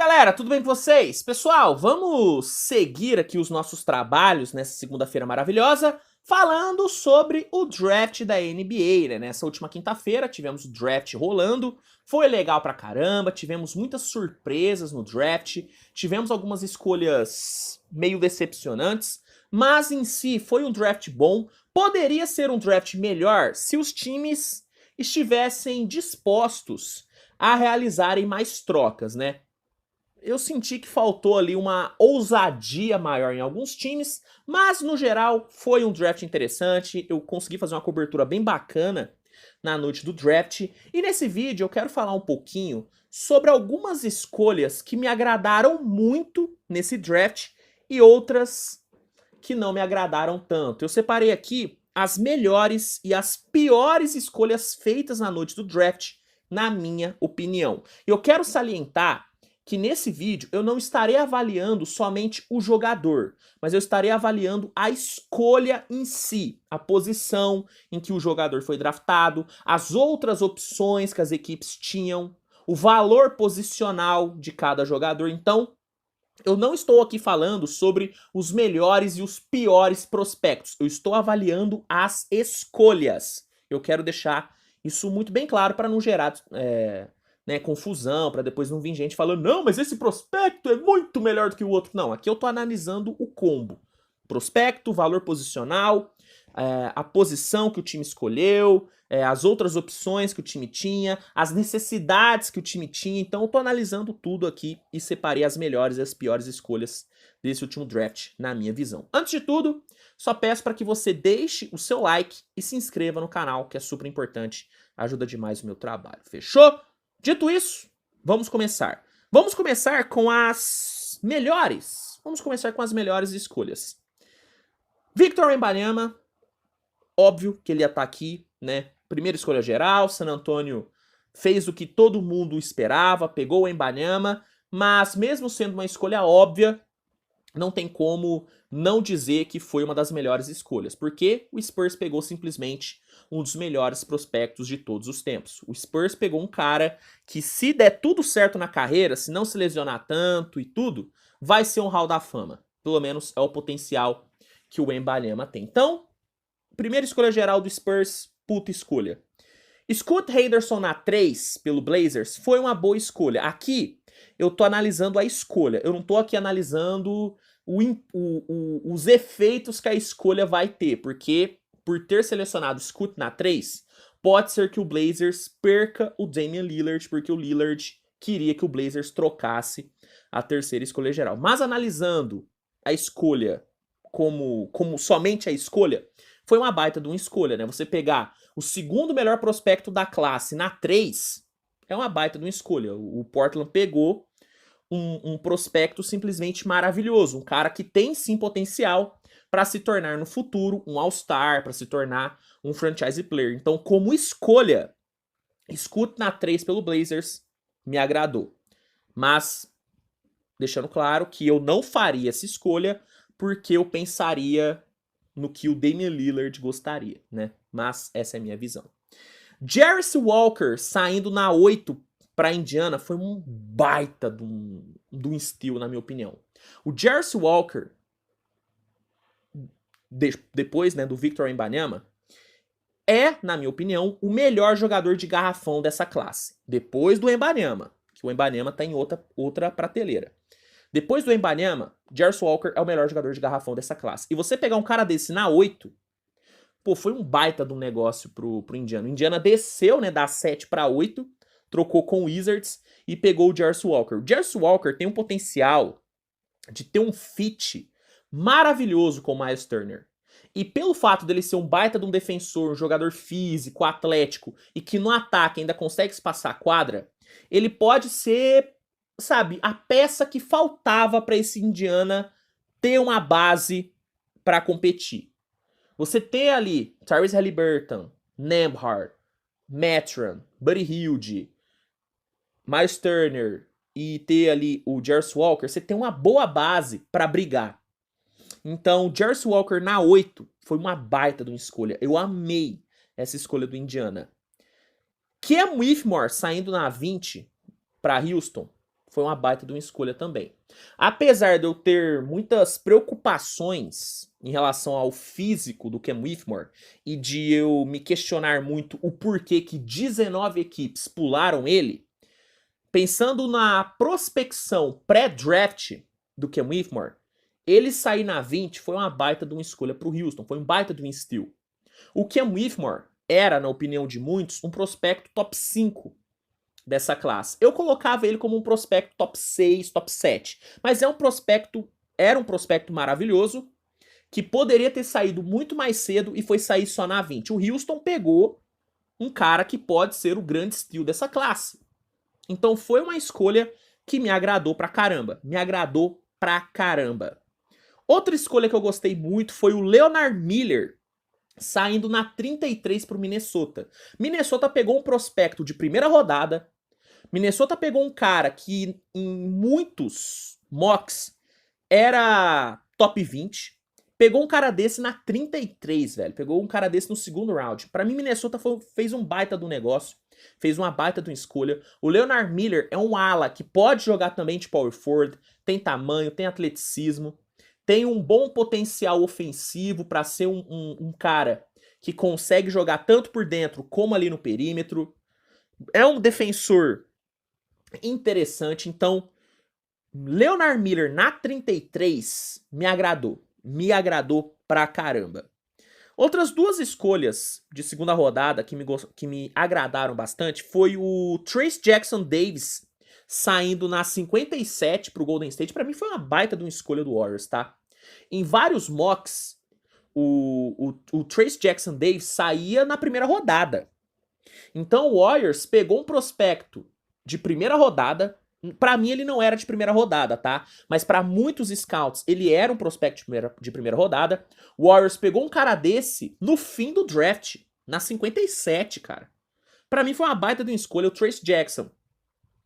galera, tudo bem com vocês? Pessoal, vamos seguir aqui os nossos trabalhos nessa segunda-feira maravilhosa, falando sobre o draft da NBA, né? Nessa última quinta-feira tivemos o draft rolando, foi legal pra caramba, tivemos muitas surpresas no draft, tivemos algumas escolhas meio decepcionantes, mas em si foi um draft bom. Poderia ser um draft melhor se os times estivessem dispostos a realizarem mais trocas, né? Eu senti que faltou ali uma ousadia maior em alguns times, mas no geral foi um draft interessante, eu consegui fazer uma cobertura bem bacana na noite do draft, e nesse vídeo eu quero falar um pouquinho sobre algumas escolhas que me agradaram muito nesse draft e outras que não me agradaram tanto. Eu separei aqui as melhores e as piores escolhas feitas na noite do draft, na minha opinião. Eu quero salientar que nesse vídeo eu não estarei avaliando somente o jogador, mas eu estarei avaliando a escolha em si, a posição em que o jogador foi draftado, as outras opções que as equipes tinham, o valor posicional de cada jogador. Então, eu não estou aqui falando sobre os melhores e os piores prospectos, eu estou avaliando as escolhas. Eu quero deixar isso muito bem claro para não gerar confusão, para depois não vir gente falando, não, mas esse prospecto é muito melhor do que o outro. Não, aqui eu tô analisando o combo. Prospecto, valor posicional, a posição que o time escolheu, as outras opções que o time tinha, as necessidades que o time tinha. Então eu tô analisando tudo aqui e separei as melhores e as piores escolhas desse último draft, na minha visão. Antes de tudo, só peço para que você deixe o seu like e se inscreva no canal, que é super importante, ajuda demais o meu trabalho. Fechou? Dito isso, vamos começar. Vamos começar com as melhores. Vamos começar com as melhores escolhas. Victor Wembanyama, óbvio que ele ia estar aqui, né? Primeira escolha geral, San Antonio fez o que todo mundo esperava, pegou o Wembanyama, mas mesmo sendo uma escolha óbvia, não tem como não dizer que foi uma das melhores escolhas, porque o Spurs pegou simplesmente um dos melhores prospectos de todos os tempos. O Spurs pegou um cara que, se der tudo certo na carreira, se não se lesionar tanto e tudo, vai ser um Hall da Fama. Pelo menos é o potencial que o Wembanyama tem. Então, primeira escolha geral do Spurs, puta escolha. Scoot Henderson na 3 pelo Blazers foi uma boa escolha. Aqui eu tô analisando a escolha, eu não tô aqui analisando os efeitos que a escolha vai ter, porque por ter selecionado Scoot na 3, pode ser que o Blazers perca o Damian Lillard, porque o Lillard queria que o Blazers trocasse a terceira escolha geral. Mas analisando a escolha como somente a escolha, foi uma baita de uma escolha, né? Você pegar o segundo melhor prospecto da classe na 3, é uma baita de uma escolha. O Portland pegou um prospecto simplesmente maravilhoso, um cara que tem sim potencial para se tornar no futuro um All-Star, para se tornar um franchise player. Então, como escolha, Scoot na 3 pelo Blazers me agradou. Mas, deixando claro que eu não faria essa escolha porque eu pensaria no que o Damian Lillard gostaria, né? Mas essa é a minha visão. Jarris Walker saindo na 8 para Indiana foi um baita de um steal, na minha opinião. O Jarris Walker, depois, né, do Victor Wembanyama, é, na minha opinião, o melhor jogador de garrafão dessa classe. Depois do Wembanyama, que o Wembanyama tá em outra prateleira. Depois do Wembanyama, Jarris Walker é o melhor jogador de garrafão dessa classe. E você pegar um cara desse na 8, pô, foi um baita de um negócio pro Indiana. O Indiana desceu, né, da 7 para 8, trocou com o Wizards e pegou o Jarris Walker. O Jarris Walker tem um potencial de ter um fit maravilhoso com o Miles Turner. E pelo fato dele ser um baita de um defensor, um jogador físico, atlético, e que no ataque ainda consegue espaçar a quadra, ele pode ser, sabe, a peça que faltava para esse Indiana ter uma base para competir. Você ter ali Tyrese Haliburton, Nembhard, Mathurin, Buddy Hield, Miles Turner e ter ali o Jarris Walker, você tem uma boa base para brigar. Então, Jarris Walker na 8 foi uma baita de uma escolha. Eu amei essa escolha do Indiana. Cam Whitmore saindo na 20 para Houston foi uma baita de uma escolha também. Apesar de eu ter muitas preocupações em relação ao físico do Cam Whitmore e de eu me questionar muito o porquê que 19 equipes pularam ele, pensando na prospecção pré-draft do Cam Whitmore, ele sair na 20 foi uma baita de uma escolha para o Houston, foi um baita de um steal. O Cam Whitmore era, na opinião de muitos, um prospecto top 5 dessa classe. Eu colocava ele como um prospecto top 6, top 7, mas era um prospecto maravilhoso que poderia ter saído muito mais cedo e foi sair só na 20. O Houston pegou um cara que pode ser o grande steal dessa classe. Então foi uma escolha que me agradou pra caramba. Me agradou pra caramba. Outra escolha que eu gostei muito foi o Leonard Miller, saindo na 33 pro Minnesota. Minnesota pegou um prospecto de primeira rodada. Minnesota pegou um cara que em muitos mocks era top 20. Pegou um cara desse na 33, velho. Pegou um cara desse no segundo round. Pra mim, Minnesota fez um baita do negócio. Fez uma baita de uma escolha. O Leonard Miller é um ala que pode jogar também de power forward. Tem tamanho, tem atleticismo. Tem um bom potencial ofensivo pra ser um cara que consegue jogar tanto por dentro como ali no perímetro. É um defensor interessante. Então, Leonard Miller na 33 me agradou. Me agradou pra caramba. Outras duas escolhas de segunda rodada que me agradaram bastante foi o Trayce Jackson Davis saindo na 57 pro Golden State. Pra mim foi uma baita de uma escolha do Warriors, tá? Em vários mocks, o Trayce Jackson Davis saía na primeira rodada. Então o Warriors pegou um prospecto de primeira rodada. Pra mim ele não era de primeira rodada, tá? Mas pra muitos scouts ele era um prospecto de primeira rodada. O Warriors pegou um cara desse no fim do draft, na 57, cara. Pra mim foi uma baita de uma escolha. O Trayce Jackson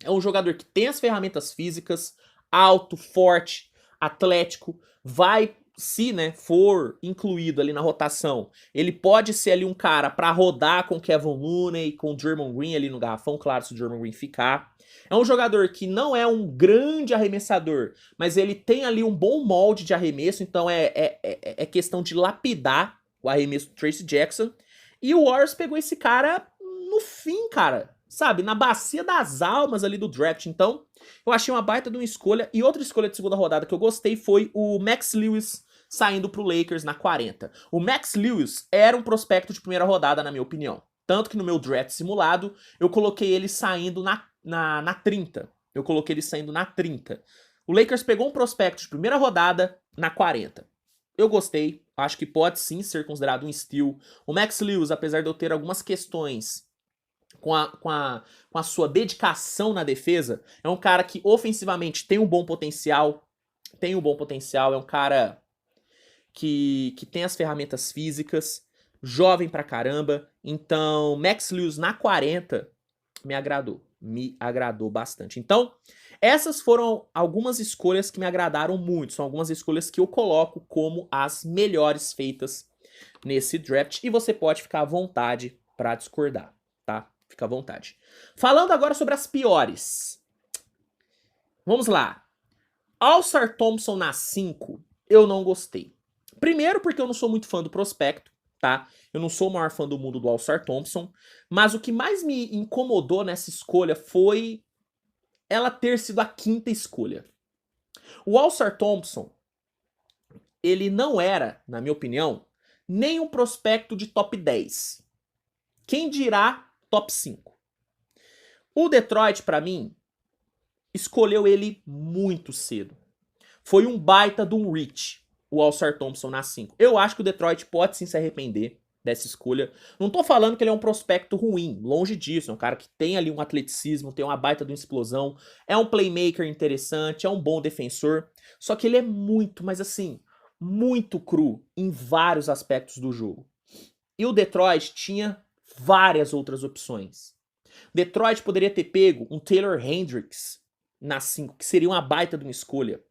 é um jogador que tem as ferramentas físicas, alto, forte, atlético, vai, se né, for incluído ali na rotação, ele pode ser ali um cara pra rodar com o Kevin Looney, com o Draymond Green ali no garrafão, claro, se o Draymond Green ficar. É um jogador que não é um grande arremessador, mas ele tem ali um bom molde de arremesso, então é questão de lapidar o arremesso do Trayce Jackson. E o Warriors pegou esse cara no fim, cara, sabe? Na bacia das almas ali do draft. Então, eu achei uma baita de uma escolha. E outra escolha de segunda rodada que eu gostei foi o Max Lewis saindo pro Lakers na 40. O Max Lewis era um prospecto de primeira rodada, na minha opinião. Tanto que no meu draft simulado, eu coloquei ele saindo na 30. Eu coloquei ele saindo na 30. O Lakers pegou um prospecto de primeira rodada na 40. Eu gostei, acho que pode sim ser considerado um steal. O Max Lewis, apesar de eu ter algumas questões com a sua dedicação na defesa, é um cara que ofensivamente tem um bom potencial. Tem um bom potencial, é um cara que tem as ferramentas físicas, jovem pra caramba. Então, Max Lewis na 40 me agradou bastante. Então, essas foram algumas escolhas que me agradaram muito. São algumas escolhas que eu coloco como as melhores feitas nesse draft. E você pode ficar à vontade para discordar, tá? Fica à vontade. Falando agora sobre as piores. Vamos lá. Ausar Thompson na 5, eu não gostei. Primeiro porque eu não sou muito fã do prospecto, tá? Eu não sou o maior fã do mundo do Ausar Thompson. Mas o que mais me incomodou nessa escolha foi ela ter sido a 5ª escolha. O Ausar Thompson, ele não era, na minha opinião, nem um prospecto de top 10. Quem dirá top 5? O Detroit, pra mim, escolheu ele muito cedo. Foi um baita de um reach, o Ausar Thompson na 5. Eu acho que o Detroit pode sim se arrepender dessa escolha. Não tô falando que ele é um prospecto ruim, longe disso, é um cara que tem ali um atleticismo, tem uma baita de uma explosão, é um playmaker interessante, é um bom defensor, só que ele é muito, mas assim, muito cru em vários aspectos do jogo. E o Detroit tinha várias outras opções. Detroit poderia ter pego um Taylor Hendricks na 5, que seria uma baita de uma escolha.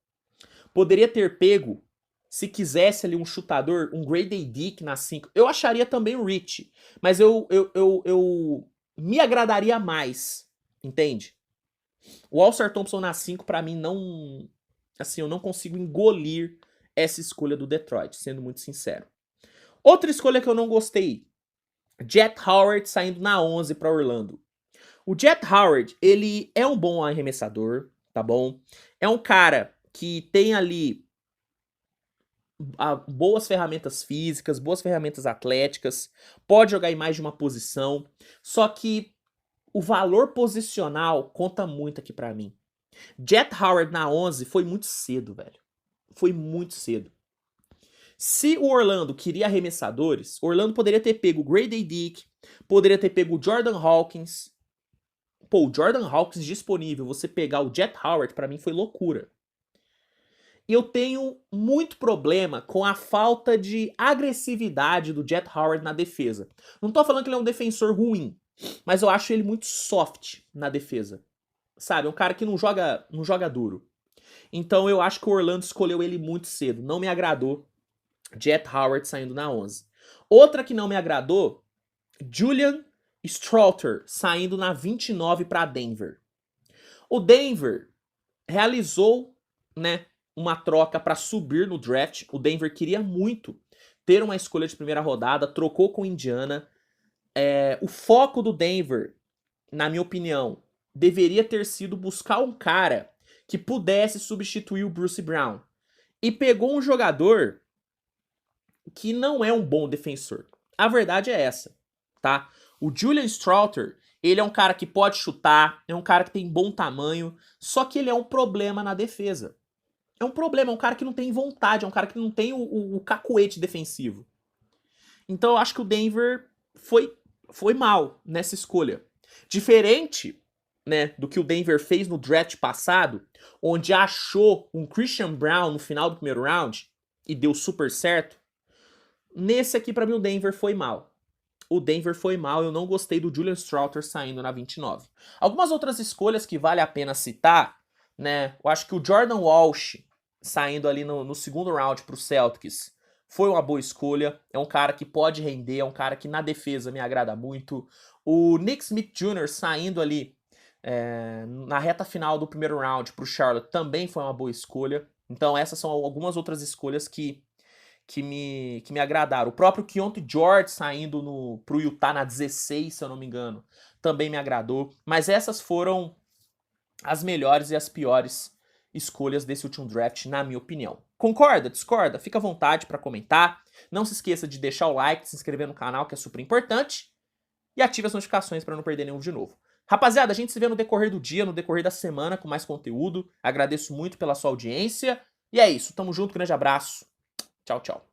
Poderia ter pego, se quisesse ali um chutador, um Grady Dick na 5. Eu acharia também o Rich, mas eu me agradaria mais, entende? O All-Star Thompson na 5, pra mim, não... Assim, eu não consigo engolir essa escolha do Detroit, sendo muito sincero. Outra escolha que eu não gostei, Jet Howard saindo na 11 pra Orlando. O Jet Howard, ele é um bom arremessador, tá bom? É um cara que tem ali boas ferramentas físicas, boas ferramentas atléticas, pode jogar em mais de uma posição, só que o valor posicional conta muito aqui pra mim. Jet Howard na 11 foi muito cedo, velho. Foi muito cedo. Se o Orlando queria arremessadores, Orlando poderia ter pego o Grady Dick, poderia ter pego o Jordan Hawkins. Pô, o Jordan Hawkins disponível, você pegar o Jet Howard, pra mim foi loucura. Eu tenho muito problema com a falta de agressividade do Jet Howard na defesa. Não tô falando que ele é um defensor ruim, mas eu acho ele muito soft na defesa. Sabe, é um cara que não joga duro. Então eu acho que o Orlando escolheu ele muito cedo. Não me agradou Jet Howard saindo na 11. Outra que não me agradou, Julian Stroughter saindo na 29 para Denver. O Denver realizou, né, uma troca para subir no draft. O Denver queria muito ter uma escolha de primeira rodada, trocou com Indiana. O foco do Denver, na minha opinião, deveria ter sido buscar um cara que pudesse substituir o Bruce Brown. E pegou um jogador que não é um bom defensor. A verdade é essa, tá? O Julian Stroughter, ele é um cara que pode chutar, é um cara que tem bom tamanho, só que ele é um problema na defesa. É um problema, é um cara que não tem vontade, é um cara que não tem o cacuete defensivo. Então eu acho que o Denver foi mal nessa escolha. Diferente, né, do que o Denver fez no draft passado, onde achou um Christian Brown no final do primeiro round e deu super certo. Nesse aqui, pra mim, o Denver foi mal. O Denver foi mal, eu não gostei do Julian Stroughter saindo na 29. Algumas outras escolhas que vale a pena citar, né? Eu acho que o Jordan Walsh saindo ali no segundo round pro Celtics foi uma boa escolha. É um cara que pode render, é um cara que na defesa me agrada muito. O Nick Smith Jr. saindo ali na reta final do primeiro round pro Charlotte também foi uma boa escolha. Então essas são algumas outras escolhas que me agradaram. O próprio Keontae George saindo pro Utah na 16, se eu não me engano, também me agradou. Mas essas foram as melhores e as piores escolhas desse último draft, na minha opinião. Concorda? Discorda? Fica à vontade para comentar. Não se esqueça de deixar o like, se inscrever no canal, que é super importante. E ative as notificações para não perder nenhum vídeo novo. Rapaziada, a gente se vê no decorrer do dia, no decorrer da semana, com mais conteúdo. Agradeço muito pela sua audiência. E é isso, tamo junto, grande abraço. Tchau, tchau.